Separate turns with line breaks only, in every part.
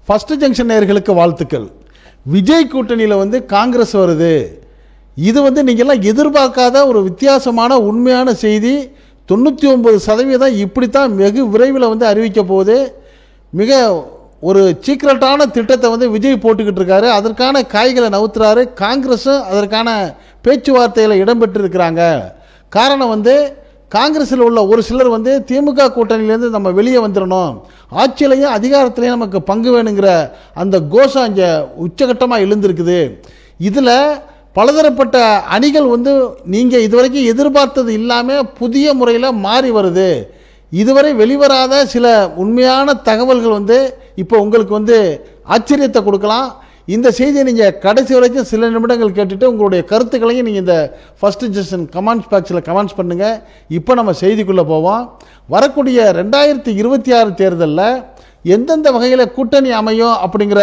First junction நேயர்களுக்கு வாழ்த்துக்கள். விஜய் கூட்டணியில் வந்து காங்கிரஸ் வருது. இது வந்து நீங்கள்லாம் எதிர்பார்க்காத ஒரு வித்தியாசமான உண்மையான செய்தி. 99% இப்படித்தான் வெகு விரைவில் வந்து அறிவிக்க போகுது. மிக ஒரு சீக்கிரட்டான திட்டத்தை வந்து விஜய் போட்டுக்கிட்டு இருக்காரு. அதற்கான காய்களை நவுத்துறாரு. காங்கிரஸும் அதற்கான பேச்சுவார்த்தையில் இடம்பெற்றிருக்கிறாங்க. காரணம் வந்து காங்கிரஸில் உள்ள ஒரு சிலர் வந்து திமுக கூட்டணியிலேருந்து நம்ம வெளியே வந்துடணும், ஆட்சியிலையும் அதிகாரத்திலையும் நமக்கு பங்கு வேணுங்கிற அந்த கோஷம் இங்கே உச்சகட்டமாக எழுந்திருக்குது. இதில் பலதரப்பட்ட அணிகள் வந்து நீங்கள் இதுவரைக்கும் எதிர்பார்த்தது இல்லாமல் புதிய முறையில் மாறி வருது. இதுவரை வெளிவராத சில உண்மையான தகவல்கள் வந்து இப்போ உங்களுக்கு வந்து ஆச்சரியத்தை கொடுக்கலாம். இந்த செய்தியை நீங்கள் கடைசி வரைக்கும் சில நிமிடங்கள் கேட்டுட்டு உங்களுடைய கருத்துக்களையும் நீங்கள் இந்த ஃபர்ஸ்ட் ஜங்ஷன் கமெண்ட்ஸ் பாக்ஸில் கமெண்ட்ஸ் பண்ணுங்கள். இப்போ நம்ம செய்திக்குள்ளே போவோம். வரக்கூடிய 2026 தேர்தலில் எந்தெந்த வகையில் கூட்டணி அமையும் அப்படிங்கிற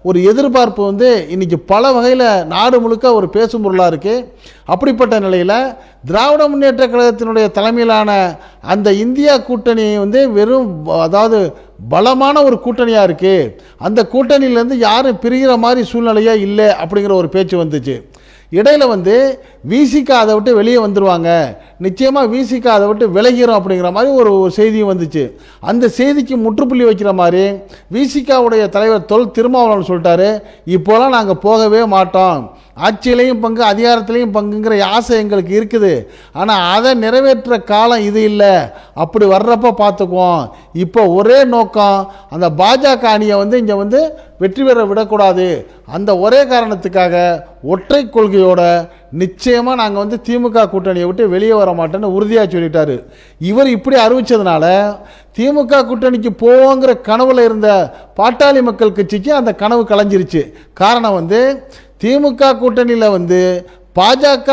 ஒரு எதிர்பார்ப்பு வந்து இன்றைக்கி பல வகையில் நாடு முழுக்க ஒரு பேசும் பொருளாக இருக்குது. அப்படிப்பட்ட நிலையில் திராவிட முன்னேற்ற கழகத்தினுடைய தலைமையிலான அந்த இந்தியா கூட்டணி வந்து வெறும் அதாவது பலமான ஒரு கூட்டணியாக இருக்குது. அந்த கூட்டணியிலேருந்து யாரும் பிரிகிற மாதிரி சூழ்நிலையே இல்லை அப்படிங்கிற ஒரு பேச்சு வந்துச்சு. இடையில் வந்து விசிக அதை விட்டு வெளியே வந்துடுவாங்க, நிச்சயமாக விசிக அதை விட்டு விலகிறோம் அப்படிங்கிற மாதிரி ஒரு செய்தியும் வந்துச்சு. அந்த செய்திக்கு முற்றுப்புள்ளி வைக்கிற மாதிரி விசிகாவுடைய தலைவர் தொல் திருமாவளவன் சொல்லிட்டாரு, இப்போலாம் நாங்கள் போகவே மாட்டோம், ஆட்சியிலையும் பங்கு அதிகாரத்திலையும் பங்குங்கிற ஆசை எங்களுக்கு இருக்குது, ஆனால் அதை நிறைவேற்ற காலம் இது இல்லை, அப்படி வர்றப்ப பார்த்துக்குவோம். இப்போ ஒரே நோக்கம் அந்த பாஜக அணியை வந்து இங்கே வந்து வெற்றி பெற விடக்கூடாது, அந்த ஒரே காரணத்துக்காக ஒற்றை கொள்கையோட நிச்சயமாக நாங்கள் வந்து திமுக கூட்டணியை விட்டு வெளியே வர மாட்டேன்னு உறுதியாக சொல்லிட்டாரு. இவர் இப்படி அறிவித்ததுனால திமுக கூட்டணிக்கு போவோங்கிற கனவுல இருந்த பாட்டாளி மக்கள் கட்சிக்கு அந்த கனவு கலைஞ்சிருச்சு. காரணம் வந்து திமுக கூட்டணியில் வந்து பாஜக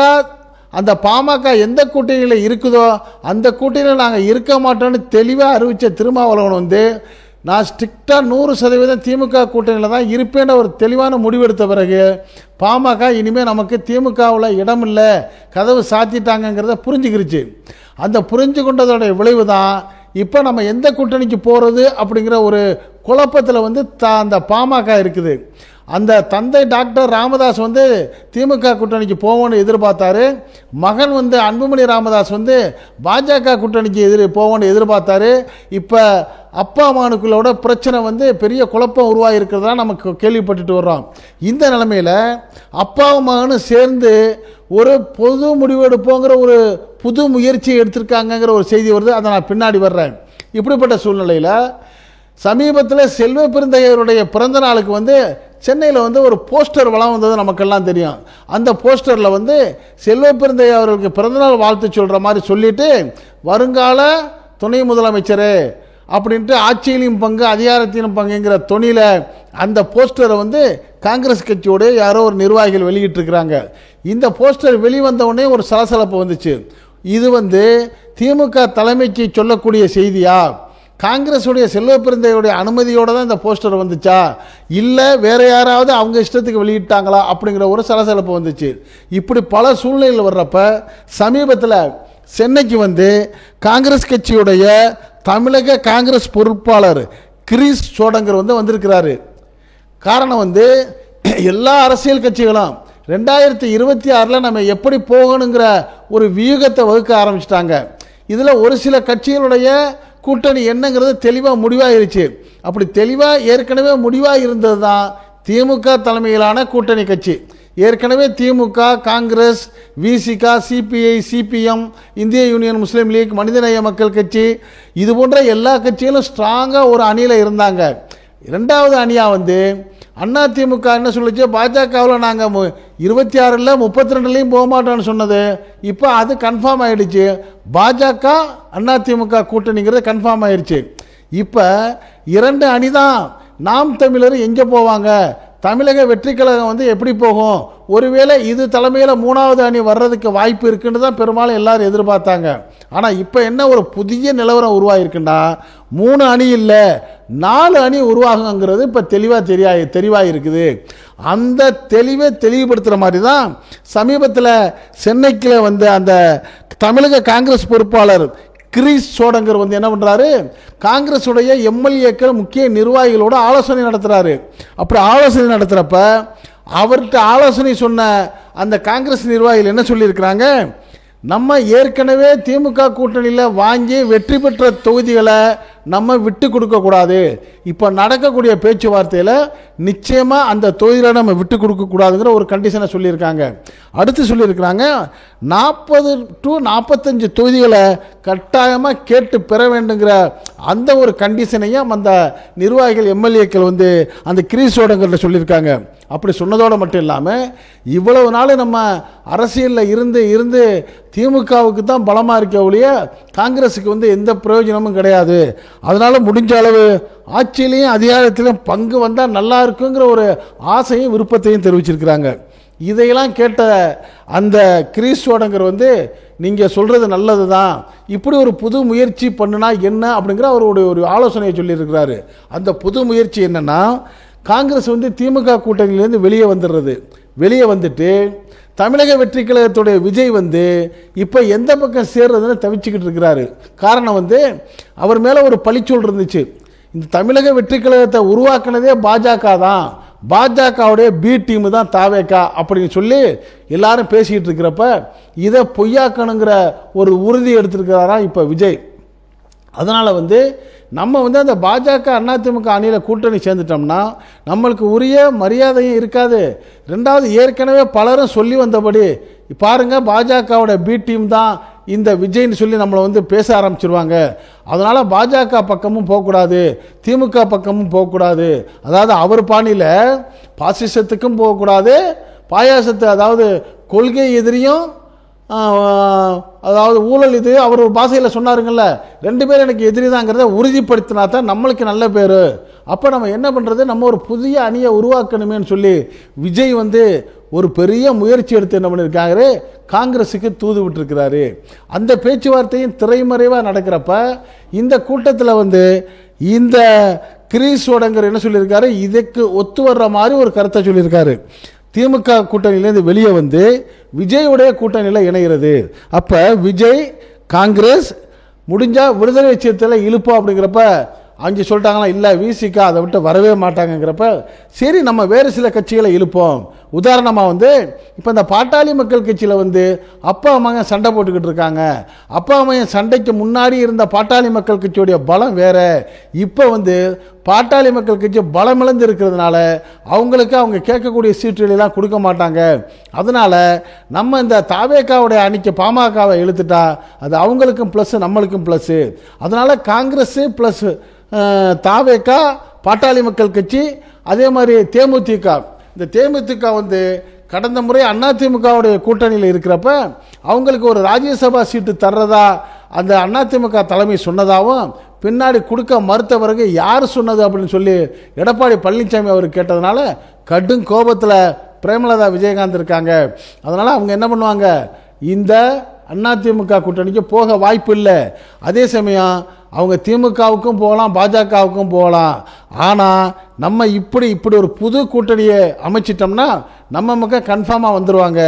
அந்த பாமக எந்த கூட்டணியில் இருக்குதோ அந்த கூட்டணியில் நாங்கள் இருக்க மாட்டோம்னு தெளிவாக அறிவித்த திருமாவளவன் வந்து நான் ஸ்ட்ரிக்டாக 100% திமுக கூட்டணியில் தான் இருப்பேன்னு ஒரு தெளிவான முடிவெடுத்த பிறகு பாமக இனிமேல் நமக்கு திமுகவில் இடம் இல்லை, கதவு சாத்திட்டாங்கிறத புரிஞ்சுக்கிருச்சு. அந்த புரிஞ்சு கொண்டதோடைய விளைவு தான் இப்போ நம்ம எந்த கூட்டணிக்கு போகிறது அப்படிங்கிற ஒரு குழப்பத்தில் வந்து அந்த பாமக இருக்குது. அந்த தந்தை டாக்டர் ராமதாஸ் வந்து திமுக கூட்டணிக்கு போவோன்னு எதிர்பார்த்தாரு. மகன் வந்து அன்புமணி ராமதாஸ் வந்து பாஜக கூட்டணிக்கு போவோன்னு எதிர்பார்த்தாரு. இப்போ அப்பா மகனுக்குள்ளோட பிரச்சனை வந்து பெரிய குழப்பம் உருவாகி இருக்கிறதா நமக்கு கேள்விப்பட்டுட்டு வர்றோம். இந்த நிலைமையில் அப்பாவும் மகனும் சேர்ந்து ஒரு பொது முடிவெடுப்போங்கிற ஒரு புது முயற்சியை எடுத்திருக்காங்கிற ஒரு செய்தி வருது. அதை நான் பின்னாடி வர்றேன். இப்படிப்பட்ட சூழ்நிலையில் சமீபத்தில் செல்வ பெருந்தையருடைய பிறந்த நாளுக்கு வந்து சென்னையில் வந்து ஒரு போஸ்டர் வளம் வந்தது நமக்கெல்லாம் தெரியும். அந்த போஸ்டரில் வந்து செல்வ பெருந்தையா அவர்களுக்கு பிறந்தநாள் வாழ்த்து சொல்கிற மாதிரி சொல்லிட்டு வருங்கால துணை முதலமைச்சர் அப்படின்ட்டு ஆட்சியிலும் பங்கு அதிகாரத்திலும் பங்குங்கிற துணியில் அந்த போஸ்டரை வந்து காங்கிரஸ் கட்சியோட யாரோ ஒரு நிர்வாகிகள் வெளியிட்டிருக்கிறாங்க. இந்த போஸ்டர் வெளிவந்த உடனே ஒரு சலசலப்பு வந்துச்சு. இது வந்து திமுக தலைமைக்கு சொல்லக்கூடிய செய்தியா, காங்கிரஸுடைய செல்வ பெருந்தையுடைய அனுமதியோடு தான் இந்த போஸ்டர் வந்துச்சா, இல்லை வேற யாராவது அவங்க இஷ்டத்துக்கு வெளியிட்டாங்களா அப்படிங்கிற ஒரு சலசலப்பு வந்துச்சு. இப்படி பல சூழ்நிலைகள் வர்றப்ப சமீபத்தில் சென்னைக்கு வந்து காங்கிரஸ் கட்சியுடைய தமிழக காங்கிரஸ் பொறுப்பாளர் கிரீஷ் சோடங்கர் வந்து வந்திருக்கிறாரு. காரணம் வந்து எல்லா அரசியல் கட்சிகளும் 2026 நம்ம எப்படி போகணுங்கிற ஒரு வியூகத்தை வகுக்க ஆரம்பிச்சிட்டாங்க. இதில் ஒரு சில கட்சிகளுடைய கூட்டணி என்னங்கிறது தெளிவாக முடிவாயிருச்சு. அப்படி தெளிவாக ஏற்கனவே முடிவாக இருந்தது தான் திமுக தலைமையிலான கூட்டணி கட்சி. ஏற்கனவே திமுக, காங்கிரஸ், விசிக, சிபிஐ, சிபிஎம், இந்திய யூனியன் முஸ்லீம் லீக், மனிதநேய மக்கள் கட்சி, இது போன்ற எல்லா கட்சிகளும் ஸ்ட்ராங்காக ஒரு அணியில் இருந்தாங்க. இரண்டாவது அணியாக வந்து அதிமுக என்ன சொல்லிச்சு, பாஜகவில் நாங்கள் 26 32 போக மாட்டோம்னு சொன்னது இப்போ அது கன்ஃபார்ம் ஆகிடுச்சு. பாஜக அதிமுக கூட்டணிங்கிறது கன்ஃபார்ம் ஆயிடுச்சு. இப்போ 2 அணி தான். நாம் தமிழர் எங்கே போவாங்க, தமிழக வெற்றி கழகம் வந்து எப்படி போகும், ஒருவேளை இது தலைமையில் 3வது அணி வர்றதுக்கு வாய்ப்பு இருக்குன்னு தான் பெரும்பாலும் எல்லாரும் எதிர்பார்த்தாங்க. ஆனால் இப்போ என்ன ஒரு புதிய நிலவரம் உருவாகிருக்குன்னா 3 அணி இல்லை 4 அணி உருவாகுங்கிறது இப்போ தெளிவாக இருக்குது. அந்த தெளிவுபடுத்துகிற மாதிரி தான் சமீபத்தில் சென்னைக்கு வந்து அந்த தமிழக காங்கிரஸ் பொறுப்பாளர் கிரீஷ் சோடங்கர் வந்து என்ன பண்றாரு, காங்கிரஸ் உடைய எம்எல்ஏக்கள் முக்கிய நிர்வாகிகளோட ஆலோசனை நடத்துறாரு. அப்படி ஆலோசனை நடத்துறப்ப அவர்கிட்ட ஆலோசனை சொன்ன அந்த காங்கிரஸ் நிர்வாகிகள் என்ன சொல்லியிருக்கிறாங்க, நம்ம ஏற்கனவே திமுக கூட்டணியில் வாங்கி வெற்றி பெற்ற தொகுதிகளை நம்ம விட்டு கொடுக்க கூடாது. இப்போ நடக்கக்கூடிய பேச்சுவார்த்தையில் நிச்சயமா அந்த தொகுதிகளை நம்ம விட்டு கொடுக்க கூடாதுங்கிற ஒரு கண்டிஷனை சொல்லியிருக்காங்க. அடுத்து சொல்லியிருக்கிறாங்க 40 to 45 தொகுதிகளை கட்டாயமாக கேட்டு பெற வேண்டுங்கிற அந்த ஒரு கண்டிஷனையும் அந்த நிர்வாகிகள் எம்எல்ஏக்கள் வந்து அந்த கிரீஷ் சோடங்கர்ல சொல்லியிருக்காங்க. அப்படி சொன்னதோடு மட்டும் இல்லாமல் இவ்வளவு நாள் நம்ம அரசியலில் இருந்து திமுகவுக்கு தான் பலமாக இருக்க ஒழிய காங்கிரஸுக்கு வந்து எந்த பிரயோஜனமும் கிடையாது. அதனால முடிஞ்ச அளவு ஆட்சியிலையும் அதிகாரத்திலையும் பங்கு வந்தால் நல்லா இருக்குங்கிற ஒரு ஆசையும் விருப்பத்தையும் தெரிவிச்சிருக்கிறாங்க. இதையெல்லாம் கேட்ட அந்த கிரீஷ் சோடங்கர் வந்து நீங்கள் சொல்கிறது நல்லது தான், இப்படி ஒரு புது முயற்சி பண்ணுனா என்ன அப்படிங்கிற அவருடைய ஒரு ஆலோசனையை சொல்லியிருக்கிறாரு. அந்த புது முயற்சி என்னன்னா, காங்கிரஸ் வந்து திமுக கூட்டணியிலேருந்து வெளியே வந்துடுறது. வெளியே வந்துட்டு தமிழக வெற்றி கழகத்துடைய விஜய் வந்து இப்போ எந்த பக்கம் சேர்றதுன்னு தவிச்சுக்கிட்டு இருக்கிறாரு. காரணம் வந்து அவர் மேலே ஒரு பழிச்சொல் இருந்துச்சு. இந்த தமிழக வெற்றி கழகத்தை உருவாக்குனதே பாஜக தான், பாஜகவுடைய பி டீம் தான் தாவேகா அப்படின்னு சொல்லி எல்லாரும் பேசிக்கிட்டு இருக்கிறப்ப இதை பொய்யாக்கணுங்கிற ஒரு உறுதி எடுத்திருக்கிறாரா இப்போ விஜய். அதனால வந்து நம்ம வந்து அந்த பாஜக அதிமுக அணியில் கூட்டணி சேர்ந்துட்டோம்னா நம்மளுக்கு உரிய மரியாதையும் இருக்காது. ரெண்டாவது, ஏற்கனவே பலரும் சொல்லி வந்தபடி பாருங்க பாஜகவோட பி டீம் தான் இந்த விஜய்னு சொல்லி நம்மளை வந்து பேச ஆரம்பிச்சிருவாங்க. அதனால பாஜக பக்கமும் போகக்கூடாது, திமுக பக்கமும் போகக்கூடாது. அதாவது அவர் பாணியில் பாசிசத்துக்கும் போகக்கூடாது, பாயாசத்து அதாவது கொள்கை எதிரியும் அதாவது ஊழல் இது அவர் ஒரு பாஷையில் சொன்னாருங்கல்ல, ரெண்டு பேரும் எனக்கு எதிரி தாங்கிறத உறுதிப்படுத்தினா தான் நம்மளுக்கு நல்ல பேர். அப்போ நம்ம என்ன பண்ணுறது, நம்ம ஒரு புதிய அணியை உருவாக்கணுமேன்னு சொல்லி விஜய் வந்து ஒரு பெரிய முயற்சி எடுத்து என்ன பண்ணியிருக்காரு, காங்கிரஸுக்கு தூது விட்டுருக்கிறாரு. அந்த பேச்சுவார்த்தையும் திரைமறைவாக நடக்கிறப்ப இந்த கூட்டத்தில் வந்து இந்த கிரீஷ் சோடங்கர் என்ன சொல்லியிருக்காரு, இதுக்கு ஒத்து வர்ற மாதிரி ஒரு கருத்தை சொல்லியிருக்காரு. திமுக கூட்டணியிலேருந்து வெளியே வந்து விஜயுடைய கூட்டணியில் இணைகிறது. அப்போ விஜய் காங்கிரஸ் முடிஞ்சா விடுதலை சிறுத்தையில் இழுப்போம் அப்படிங்கிறப்ப அஞ்சு சொல்லிட்டாங்களா, இல்லை விசிகா அதை விட்டு வரவே மாட்டாங்கிறப்ப சரி நம்ம வேறு சில கட்சிகளை இழுப்போம். உதாரணமாக வந்து இப்போ இந்த பாட்டாளி மக்கள் கட்சியில் வந்து அப்பா அம்மாங்க சண்டை போட்டுக்கிட்டு இருக்காங்க. அப்பா அம்மா சண்டைக்கு முன்னாடி இருந்த பாட்டாளி மக்கள் கட்சியுடைய பலம் வேற. இப்போ வந்து பாட்டாளி மக்கள் கட்சி பலமிழந்து இருக்கிறதுனால அவங்களுக்கு அவங்க கேட்கக்கூடிய சீட்டுகளெல்லாம் கொடுக்க மாட்டாங்க. அதனால நம்ம இந்த தாவேகாவுடைய அணிக்கு பாமகவை இழுத்துட்டா அது அவங்களுக்கும் ப்ளஸ் நம்மளுக்கும் ப்ளஸ். அதனால காங்கிரஸ் ப்ளஸ் தாவேகா பாட்டாளி மக்கள் கட்சி அதே மாதிரி தேமுதிக. இந்த தேமுதிக வந்து கடந்த முறை அதிமுகவுடைய கூட்டணியில் இருக்கிறப்ப அவங்களுக்கு ஒரு ராஜ்யசபா சீட்டு தர்றதா அந்த அதிமுக தலைமை சொன்னதாகவும் பின்னாடி கொடுக்க மறுத்த பிறகு யார் சொன்னது அப்படின்னு சொல்லி எடப்பாடி பழனிசாமி அவர் கேட்டதுனால கடும் கோபத்தில் பிரேமலதா விஜயகாந்த் இருக்காங்க. அதனால அவங்க என்ன பண்ணுவாங்க, இந்த அதிமுக கூட்டணிக்கு போக வாய்ப்பு இல்லை. அதே சமயம் அவங்க திமுகவுக்கும் போகலாம், பாஜகவுக்கும் போகலாம். ஆனால் நம்ம இப்படி ஒரு புது கூட்டணியை அமைச்சிட்டோம்னா நம்ம மக்கள் கன்ஃபார்மாக வந்துடுவாங்க.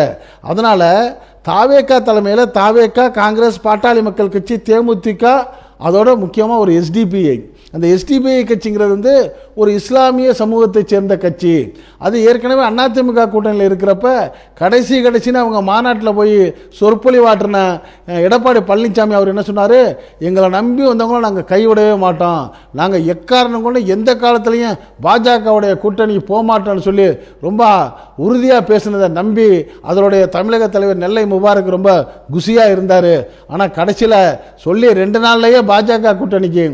அதனால் தாவேகா தலைமையில் தாவேகா, காங்கிரஸ், பாட்டாளி மக்கள் கட்சி, தேமுதிக, அதோட முக்கியமாக ஒரு எஸ்டிபிஐ. அந்த எஸ்டிபிஐ கட்சிங்கிறது வந்து ஒரு இஸ்லாமிய சமூகத்தை சேர்ந்த கட்சி. அது ஏற்கனவே அதிமுக கூட்டணியில் இருக்கிறப்ப கடைசின்னு அவங்க மாநாட்டில் போய் சொற்பொழிவாற்றின எடப்பாடி பழனிசாமி அவர் என்ன சொன்னார், எங்களை நம்பி வந்தவங்களும் நாங்கள் கைவிடவே மாட்டோம், நாங்கள் எக்காரணம் கொண்டு எந்த காலத்துலையும் பாஜகவுடைய கூட்டணி போக மாட்டோம்னு சொல்லி ரொம்ப உறுதியாக பேசினதை நம்பி அதனுடைய தமிழக தலைவர் நெல்லை முபாரக் ரொம்ப குசியாக இருந்தார். ஆனால் கடைசியில் சொல்லி 2 நாள்லேயே பாஜக கூட்டணிக்கு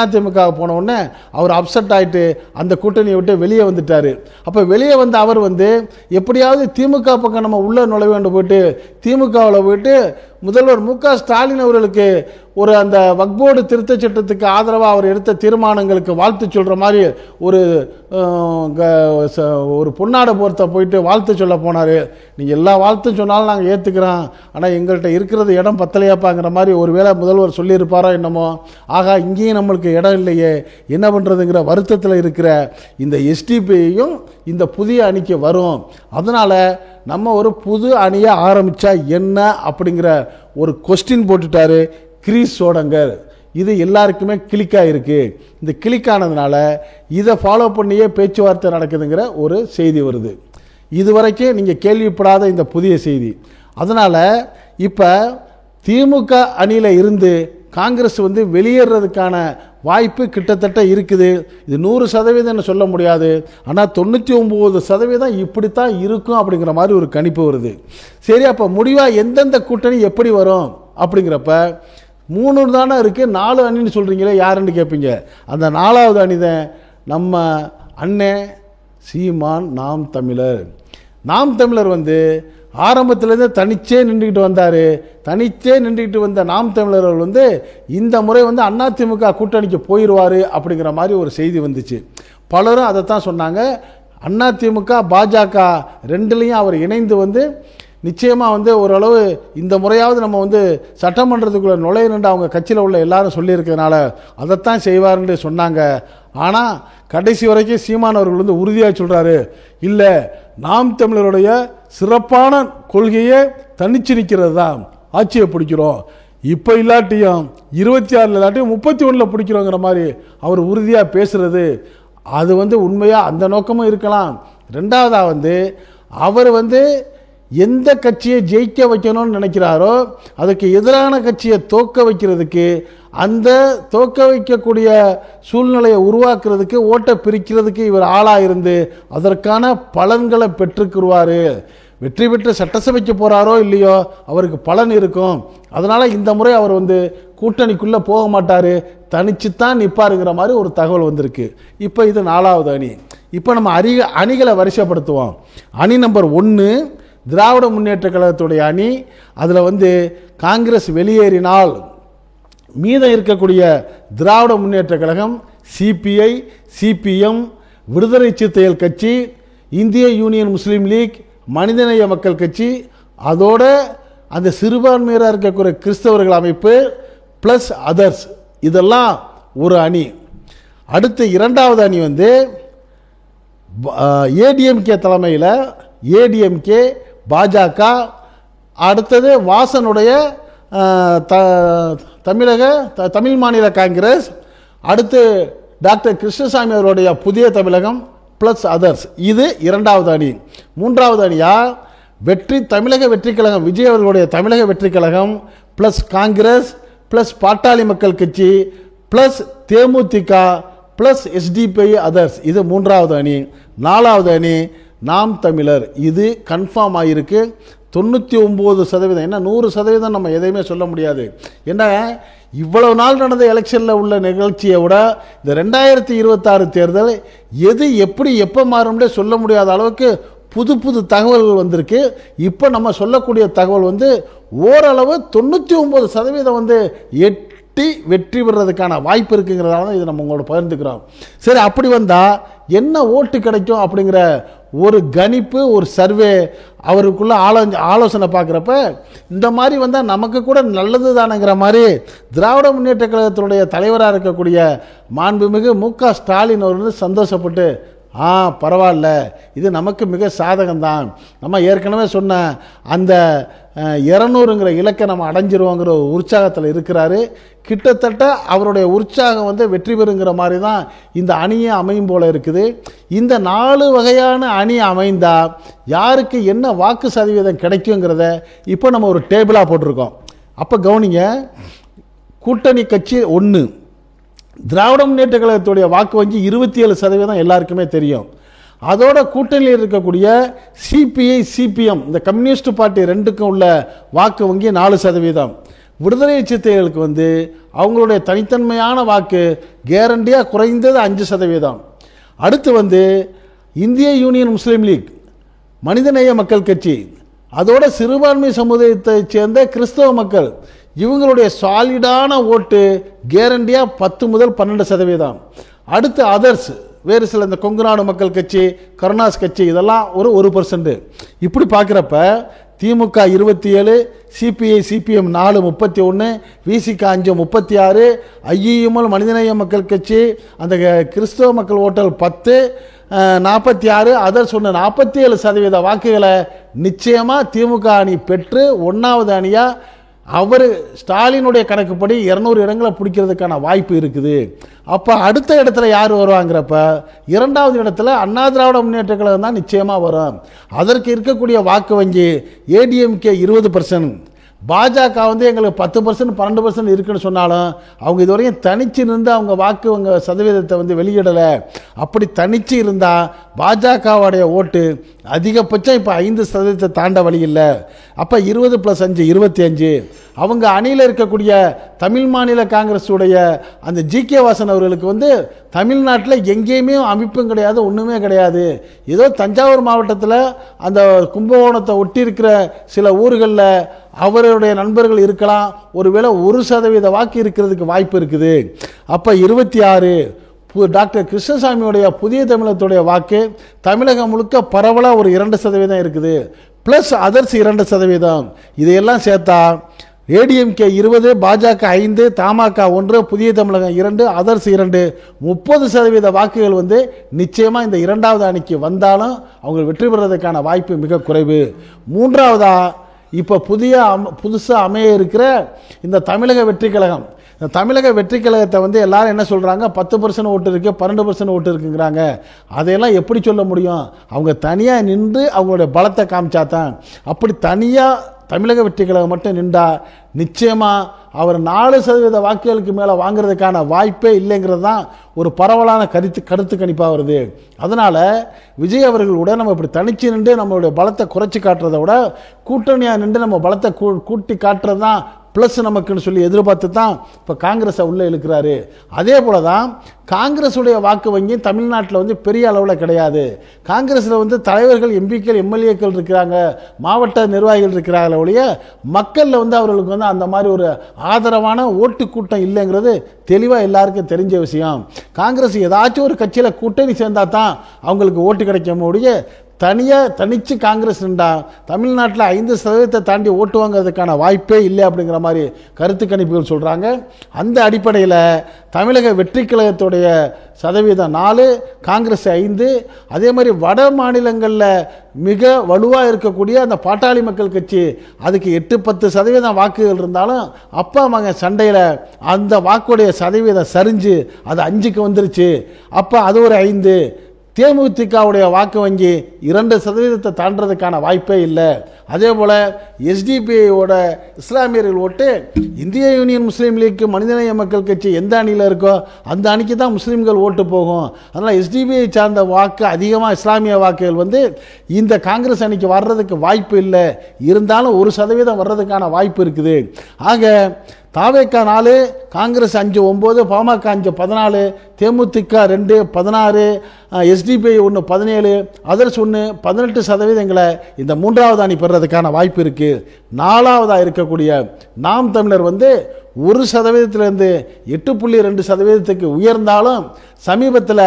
அதிமுக போன உடனே அவர் அப்செட் ஆயிட்டு அந்த கூட்டணியை விட்டு வெளியே வந்துட்டாரு. அப்ப வெளியே வந்த அவர் வந்து எப்படியாவது திமுக பக்கம் நம்ம உள்ள நுழைய வேண்டும் போயிட்டு திமுகவில் போயிட்டு முதல்வர் மு க ஸ்டாலின் அவர்களுக்கு ஒரு அந்த வக்போர்டு திருத்த சட்டத்துக்கு ஆதரவாக அவர் எடுத்த தீர்மானங்களுக்கு வாழ்த்து சொல்ற மாதிரி ஒரு பொன்னாடை போர்த்த போயிட்டு வாழ்த்து சொல்ல போனாரு. நீங்க எல்லா வாழ்த்தும் சொன்னாலும் நாங்கள் ஏத்துக்கிறோம், ஆனால் எங்கள்கிட்ட இருக்கிறது இடம் பத்தலையாப்பாங்கிற மாதிரி ஒருவேளை முதல்வர் சொல்லியிருப்பாரோ என்னமோ. ஆகா, இங்கேயும் நம்மளுக்கு இடம் இல்லையே, என்ன பண்றதுங்கிற வருத்தத்தில் இருக்கிற இந்த எஸ்டிபியையும் இந்த புதிய அணிக்கு வரும். அதனால நம்ம ஒரு புது அணியை ஆரம்பிச்சா என்ன அப்படிங்கிற ஒரு கொஸ்டின் போட்டுட்டாரு கிரீஸ் சோடங்கர், இது எல்லாருக்குமே கிளிக்காக இருக்குது. இந்த கிளிக்கானதுனால இதை ஃபாலோ பண்ணியே பேச்சுவார்த்தை நடக்குதுங்கிற ஒரு செய்தி வருது. இதுவரைக்கும் நீங்கள் கேள்விப்படாத இந்த புதிய செய்தி. அதனால் இப்போ திமுக அணியில் இருந்து காங்கிரஸ் வந்து வெளியேறதுக்கான வாய்ப்பு கிட்டத்தட்ட இருக்குது. இது 100% சொல்ல முடியாது, ஆனால் 99% இப்படித்தான் இருக்கும் அப்படிங்கிற மாதிரி ஒரு கணிப்பு வருது. சரி, அப்போ முடிவாக எந்தெந்த கூட்டணி எப்படி வரும் அப்படிங்கிறப்ப 3 தானே இருக்குது, 4 அணின்னு சொல்கிறீங்களே யாருன்னு கேட்பீங்க. அந்த 4வது அணி தான் நம்ம அண்ணன் சீமான் நாம் தமிழர். நாம் தமிழர் வந்து ஆரம்பத்திலேருந்து தனிச்சே நின்றுக்கிட்டு வந்தார். தனிச்சே நின்றுக்கிட்டு வந்த நாம் தமிழர்கள் வந்து இந்த முறை வந்து அதிமுக கூட்டணிக்கு போயிடுவார் அப்படிங்கிற மாதிரி ஒரு செய்தி வந்துச்சு. பலரும் அதைத்தான் சொன்னாங்க. அதிமுக பாஜக ரெண்டுலேயும் அவர் இணைந்து வந்து நிச்சயமாக வந்து ஓரளவு இந்த முறையாவது நம்ம வந்து சட்டமன்றத்துக்குள்ளே நுழையணுன்னு அவங்க கட்சியில் உள்ள எல்லாரும் சொல்லியிருக்கிறதுனால அதைத்தான் செய்வார்னு சொன்னாங்க. ஆனால் கடைசி வரைக்கும் சீமான் அவர்கள் வந்து உறுதியாக சொல்கிறாரு, இல்லை நாம் தமிழருடைய சிறப்பான கொள்கையே தனிச்சு நிற்கிறது தான், ஆட்சியை பிடிக்கிறோம், இப்போ இல்லாட்டியும் 26 இல்லாட்டியும் 31 பிடிக்கிறோங்கிற மாதிரி அவர் உறுதியாக பேசுகிறது. அது வந்து உண்மையாக அந்த நோக்கமும் இருக்கலாம். ரெண்டாவதாக வந்து அவர் வந்து எந்த கட்சியை ஜெயிக்க வைக்கணும்னு நினைக்கிறாரோ அதுக்கு எதிரான கட்சியை தோக்க வைக்கிறதுக்கு, அந்த தோக்க வைக்கக்கூடிய சூழ்நிலையை உருவாக்குறதுக்கு, ஓட்டை பிரிக்கிறதுக்கு இவர் ஆளாக இருந்து அதற்கான பலன்களை பெற்றுக்குருவார். வெற்றி பெற்று சட்டசபைக்கு போகிறாரோ இல்லையோ அவருக்கு பலன் இருக்கும். அதனால் இந்த முறை அவர் வந்து கூட்டணிக்குள்ளே போக மாட்டார், தனிச்சுத்தான் நிற்பாருங்கிற மாதிரி ஒரு தகவல் வந்திருக்கு. இப்போ இது 4வது அணி. இப்போ நம்ம அணிகளை வரிசைப்படுத்துவோம். அணி நம்பர் 1 திராவிட முன்னேற்ற கழகத்துடைய அணி. அதில் வந்து காங்கிரஸ் வெளியேறினால் மீதம் இருக்கக்கூடிய திராவிட முன்னேற்ற கழகம், சிபிஐ, சிபிஎம், விடுதலை சிறுத்தைகள் கட்சி, இந்திய யூனியன் முஸ்லீம் லீக், மனிதநேய மக்கள் கட்சி, அதோட அந்த சிறுபான்மையராக இருக்கக்கூடிய கிறிஸ்தவர்கள் அமைப்பு பிளஸ் அதர்ஸ், இதெல்லாம் ஒரு அணி. அடுத்து 2வது அணி வந்து ஏடிஎம்கே தலைமையில் ஏடிஎம்கே, பாஜக, அடுத்தது வாசனுடைய தமிழ் மாநில காங்கிரஸ், அடுத்து டாக்டர் கிருஷ்ணசாமி அவருடைய புதிய தமிழகம் பிளஸ் அதர்ஸ், இது 2வது அணி. 3வது அணியா தமிழக வெற்றி கழகம், விஜய் அவர்களுடைய தமிழக வெற்றி கழகம் பிளஸ் காங்கிரஸ் பிளஸ் பாட்டாளி மக்கள் கட்சி பிளஸ் தேமுதிக பிளஸ் எஸ்டிபிஐ அதர்ஸ், இது 3வது அணி. 4வது அணி நாம் தமிழர். இது கன்ஃபார்ம் ஆகிருக்கு 99%. என்ன 100% நம்ம எதையுமே சொல்ல முடியாது. என்ன இவ்வளவு நாள் நடந்த எலெக்ஷனில் உள்ள நிகழ்ச்சியை விட இந்த 2026 தேர்தல் எது எப்படி எப்போ மாறும்னே சொல்ல முடியாத அளவுக்கு புது புது தகவல்கள் வந்திருக்கு. இப்போ நம்ம சொல்லக்கூடிய தகவல் வந்து ஓரளவு 99% வந்து எட்டி வெற்றி பெறதுக்கான வாய்ப்பு இருக்குங்கிறதால தான் இதை நம்ம உங்களோட பகிர்ந்துக்கிறோம். சரி, அப்படி வந்தால் என்ன ஓட்டு கிடைக்கும் அப்படிங்கிற ஒரு கணிப்பு, ஒரு சர்வே அவருக்குள்ள ஆலோசனை பார்க்குறப்ப இந்த மாதிரி வந்தால் நமக்கு கூட நல்லது தானேங்கிற மாதிரி திராவிட முன்னேற்ற கழகத்தினுடைய தலைவராக இருக்கக்கூடிய மாண்புமிகு மு.க. ஸ்டாலின் அவர் வந்து சந்தோஷப்பட்டு, பரவாயில்ல, இது நமக்கு மிக சாதகம்தான், நம்ம ஏற்கனவே சொன்ன அந்த 200ங்கிற இலக்கை நம்ம அடைஞ்சிருவோங்கிற ஒரு உற்சாகத்தில் இருக்கிறாரு. கிட்டத்தட்ட அவருடைய உற்சாகம் வந்து வெற்றி பெறுங்கிற மாதிரி தான் இந்த அணியை அமையும் போல இருக்குது. இந்த 4 வகையான அணி அமைந்தா யாருக்கு என்ன வாக்கு சதவீதம் கிடைக்குங்கிறத இப்போ நம்ம ஒரு டேபிளாக போட்டிருக்கோம். அப்போ கவனிங்க, கூட்டணி கட்சி 1 திராவிட முன்னேற்ற கழகத்துடைய வாக்கு வங்கி 27% எல்லாருக்குமே தெரியும். அதோட கூட்டணியில் இருக்கக்கூடிய சிபிஐ, சிபிஎம், இந்த கம்யூனிஸ்ட் பார்ட்டி 2க்கும் உள்ள வாக்கு வங்கி 4%. விடுதலை சிறுத்தைகளுக்கு வந்து அவங்களுடைய தனித்தன்மையான வாக்கு கேரண்டியாக குறைந்தது 5%. அடுத்து வந்து இந்திய யூனியன் முஸ்லீம் லீக், மனிதநேய மக்கள் கட்சி, அதோட சிறுபான்மை சமுதாயத்தை சேர்ந்த கிறிஸ்தவ மக்கள், இவங்களுடைய சாலிடான ஓட்டு கேரண்டியாக 10 முதல் 12%. அடுத்து அதர்ஸ், வேறு சில இந்த கொங்கு நாடு மக்கள் கட்சி, கருணாஸ் கட்சி, இதெல்லாம் ஒரு 1%. இப்படி பார்க்குறப்ப திமுக 27, சிபிஐ சிபிஎம் 4 31, விசிக 5 36, ஐஇஎம்எல் மனிதநேய மக்கள் கட்சி, அந்த கிறிஸ்தவ மக்கள் ஓட்டல் 10 46, அதர் சொன்ன 47% வாக்குகளை நிச்சயமாக திமுக அணி பெற்று 1வது அணியாக அவர் ஸ்டாலினுடைய கணக்குப்படி 200 இடங்களை பிடிக்கிறதுக்கான வாய்ப்பு இருக்குது. அப்போ அடுத்த இடத்துல யார் வருவாங்கிறப்ப இரண்டாவது இடத்துல அண்ணா திராவிட முன்னேற்ற கழகம் தான் நிச்சயமாக வரும். அதற்கு இருக்கக்கூடிய வாக்கு வங்கி ஏடிஎம்கே 20%, பாஜக வந்து எங்களுக்கு 10% 12% இருக்குன்னு சொன்னாலும் அவங்க இதுவரையும் தனிச்சு இருந்து அவங்க வாக்கு சதவீதத்தை வந்து வெளியிடலை. அப்படி தனிச்சு இருந்தால் பாஜகவுடைய ஓட்டு அதிகபட்சம் இப்போ 5% தாண்ட வழி இல்லை. அப்போ 20 + 5 25. அவங்க அணியில் இருக்கக்கூடிய தமிழ் மாநில காங்கிரஸுடைய அந்த ஜி.கே. வாசன் அவர்களுக்கு வந்து தமிழ்நாட்டில் எங்கேயுமே அமைப்பும் கிடையாது, ஒன்றுமே கிடையாது. ஏதோ தஞ்சாவூர் மாவட்டத்தில் அந்த கும்பகோணத்தை ஒட்டி இருக்கிற சில ஊர்களில் அவருடைய நண்பர்கள் இருக்கலாம். ஒருவேளை 1% வாக்கு இருக்கிறதுக்கு வாய்ப்பு இருக்குது. அப்போ 26 டாக்டர் கிருஷ்ணசாமியுடைய புதிய தமிழகத்துடைய வாக்கு தமிழகம் முழுக்க பரவலாக ஒரு 2% இருக்குது. Plus others 2%. இதையெல்லாம் சேர்த்தா ஏடிஎம்கே 20, பாஜக 5, தமாக 1, புதிய தமிழகம் 2, அதர்ஸ் 2, 30% வாக்குகள் வந்து நிச்சயமாக இந்த இரண்டாவது அணிக்கு வந்தாலும் அவங்க வெற்றி பெறுவதற்கான வாய்ப்பு மிக குறைவு. மூன்றாவதா இப்போ புதுசாக அமைய இருக்கிற இந்த தமிழக வெற்றி கழகம், இந்த தமிழக வெற்றி கழகத்தை வந்து எல்லாரும் என்ன சொல்கிறாங்க, 10% ஓட்டு இருக்குது, 12% ஓட்டு இருக்குங்கிறாங்க. அதையெல்லாம் எப்படி சொல்ல முடியும்? அவங்க தனியாக நின்று அவங்களுடைய பலத்தை காமிச்சாதான். அப்படி தனியாக தமிழக வெற்றி கழகம் மட்டும் நின்றா நிச்சயமாக அவர் 4% வாக்குகளுக்கு மேலே வாங்குறதுக்கான வாய்ப்பே இல்லைங்கிறது தான் ஒரு பரவலான கருத்து கணிப்பாக வருது. அதனால் விஜய் அவர்களோட நம்ம இப்படி தனிச்சு நின்று நம்மளுடைய பலத்தை குறைச்சி காட்டுறதை விட கூட்டணியாக நின்று நம்ம பலத்தை கூட்டி காட்டுறது தான் ப்ளஸ் நமக்குன்னு சொல்லி எதிர்பார்த்து தான் இப்போ காங்கிரஸை உள்ளே இழுக்கிறாரு. அதே போல தான் காங்கிரஸுடைய வாக்கு வங்கி தமிழ்நாட்டில் வந்து பெரிய அளவில் கிடையாது. காங்கிரஸில் வந்து தலைவர்கள், எம்பிக்கள், எம்எல்ஏக்கள் இருக்கிறாங்க, மாவட்ட நிர்வாகிகள் இருக்கிறாங்களே ஒழிய மக்களில் வந்து அவர்களுக்கு வந்து அந்த மாதிரி ஒரு ஆதரவான ஓட்டு கூட்டம் இல்லைங்கிறது தெளிவாக எல்லாருக்கும் தெரிஞ்ச விஷயம். காங்கிரஸ் ஏதாச்சும் ஒரு கட்சியில் கூட்டணி சேர்ந்தா தான் அவங்களுக்கு ஓட்டு கிடைக்க முடியும். தனிச்சு காங்கிரஸ் நின்றா தமிழ்நாட்டில் 5% தாண்டி ஓட்டு வாங்கிறதுக்கான வாய்ப்பே இல்லை அப்படிங்கிற மாதிரி கருத்து கணிப்புகள் சொல்கிறாங்க. அந்த அடிப்படையில் தமிழக வெற்றி கழகத்துடைய சதவீதம் 4, காங்கிரஸ் 5. அதே மாதிரி வட மாநிலங்களில் மிக வலுவாக இருக்கக்கூடிய அந்த பாட்டாளி மக்கள் கட்சி அதுக்கு 8-10% வாக்குகள் இருந்தாலும் அப்பா மகன் சண்டையில் அந்த வாக்குடைய சதவீதம் சரிஞ்சு அது 5க்கு வந்துருச்சு. அப்போ அது ஒரு 5. தேமுதிகவுடைய வாக்கு வங்கி 2% தாண்டதுக்கான வாய்ப்பே இல்லை. அதே போல் எஸ்டிபிஐயோட இஸ்லாமியர்கள் ஓட்டு இந்திய யூனியன் முஸ்லீம் லீக் மனிதநேய மக்கள் கட்சி எந்த அணியில் இருக்கோ அந்த அணிக்கு தான் முஸ்லீம்கள் ஓட்டு போகும். அதனால் எஸ்டிபிஐ சார்ந்த வாக்கு அதிகமாக இஸ்லாமிய வாக்குகள் வந்து இந்த காங்கிரஸ் அணிக்கு வர்றதுக்கு வாய்ப்பு இல்லை. இருந்தாலும் 1% வர்றதுக்கான வாய்ப்பு இருக்குது. ஆக தாவேக்கா 4, காங்கிரஸ் 5 9, பாமக 5 14, தேமுதிக 2 16, எஸ்டிபிஐ 1 17, அதர்ஸ் 1 18% இந்த மூன்றாவது அணி பெறுறதுக்கான வாய்ப்பு இருக்கு. நாலாவதாக இருக்கக்கூடிய நாம் தமிழர் வந்து 1%லிருந்து 8.2% உயர்ந்தாலும் சமீபத்தில்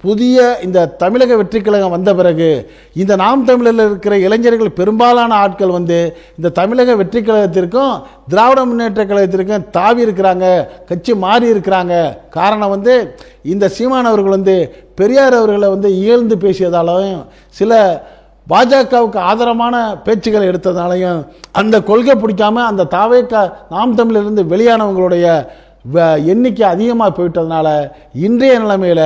புதிய இந்த தமிழக வெற்றி கழகம் வந்த பிறகு இந்த நாம் தமிழரில் இருக்கிற இளைஞர்கள் பெரும்பாலான ஆட்கள் வந்து இந்த தமிழக வெற்றி கழகத்திற்கும் திராவிட முன்னேற்ற கழகத்திற்கும் தாவி இருக்கிறாங்க, கட்சி மாறி இருக்கிறாங்க. காரணம் வந்து இந்த சீமான் அவர்கள் வந்து பெரியார் அவர்களை வந்து இயல்ந்து பேசியதாலையும் சில பாஜகவுக்கு ஆதரவான பேச்சுக்களை எடுத்ததாலையும் அந்த கொள்கை பிடிக்காம அந்த தாவேக்கா நாம் தமிழிலிருந்து வெளியானவங்களுடைய எண்ணிக்கை அதிகமாக போயிட்டதுனால இன்றைய நிலைமையில்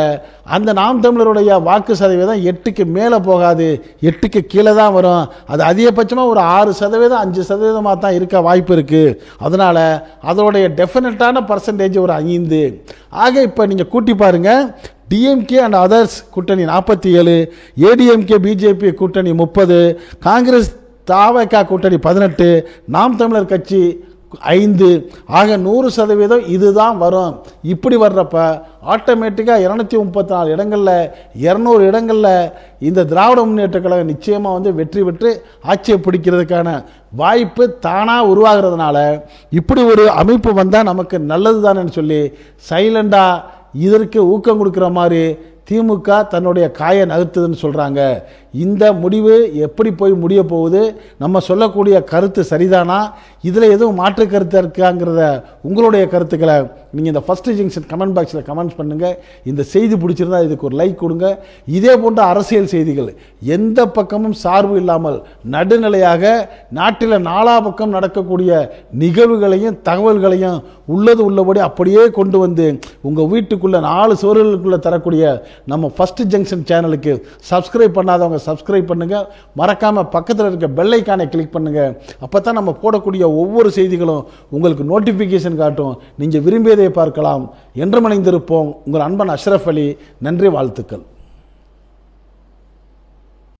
அந்த நாம் தமிழருடைய வாக்கு சதவீதம் 8க்கு மேலே போகாது, 8க்கு கீழே தான் வரும். அது அதிகபட்சமாக ஒரு 6%, 5% தான் இருக்க வாய்ப்பு இருக்குது. அதனால் அதோடைய டெஃபினட்டான பர்சன்டேஜ் ஒரு 5. ஆக இப்போ நீங்கள் கூட்டி பாருங்கள், டிஎம்கே அண்ட் அதர்ஸ் கூட்டணி 47, ஏடிஎம்கே பிஜேபி கூட்டணி 30, காங்கிரஸ் தாவேகா கூட்டணி 18, நாம் தமிழர் கட்சி 5. ஆக 100% இதுதான் வரும். இப்படி வர்றப்ப ஆட்டோமேட்டிக்காக 234 இடங்களில் 200 இடங்களில் இந்த திராவிட முன்னேற்ற கழகம் நிச்சயமாக வந்து வெற்றி பெற்று ஆட்சியை பிடிக்கிறதுக்கான வாய்ப்பு தானாக உருவாகிறதுனால இப்படி ஒரு அமைப்பு வந்தால் நமக்கு நல்லது தானேன்னு சொல்லி சைலண்டாக இதற்கு ஊக்கம் கொடுக்குற மாதிரி திமுக தன்னுடைய காயை நகர்த்துதுன்னு சொல்கிறாங்க. இந்த முடிவு எப்படி போய் முடிய போகுது, நம்ம சொல்லக்கூடிய கருத்து சரிதானா, இதில் எதுவும் மாற்று கருத்து இருக்காங்கிறத உங்களுடைய கருத்துக்களை நீங்கள் இந்த ஃபர்ஸ்ட் ஜங்ஷன் கமெண்ட் பாக்ஸில் கமெண்ட்ஸ் பண்ணுங்கள். இந்த செய்தி பிடிச்சிருந்தா இதுக்கு ஒரு லைக் கொடுங்க. இதே போன்ற அரசியல் செய்திகள் எந்த பக்கமும் சார்பு இல்லாமல் நடுநிலையாக நாட்டில் நாலா பக்கம் நடக்கக்கூடிய நிகழ்வுகளையும் தகவல்களையும் உள்ளது உள்ளபடி அப்படியே கொண்டு வந்து உங்கள் வீட்டுக்குள்ள 4 சுவர்களுக்குள்ள தரக்கூடிய நம்ம ஃபர்ஸ்ட் ஜங்ஷன் சேனலுக்கு சப்ஸ்கிரைப் பண்ணாதவங்க சப்ஸ்கிரைப் பண்ணுங்க. மறக்காம பக்கத்தில் இருக்க பெல் ஐகானை கிளிக் பண்ணுங்க. அப்பதான் நம்ம போடக்கூடிய ஒவ்வொரு செய்திகளும் உங்களுக்கு நோட்டிபிகேஷன் காட்டும். நீங்க விரும்பியதை பார்க்கலாம். என்று மணிந்திருப்போம். உங்கள் அன்பன் அஷ்ரஃப் அலி. நன்றி, வாழ்த்துக்கள்.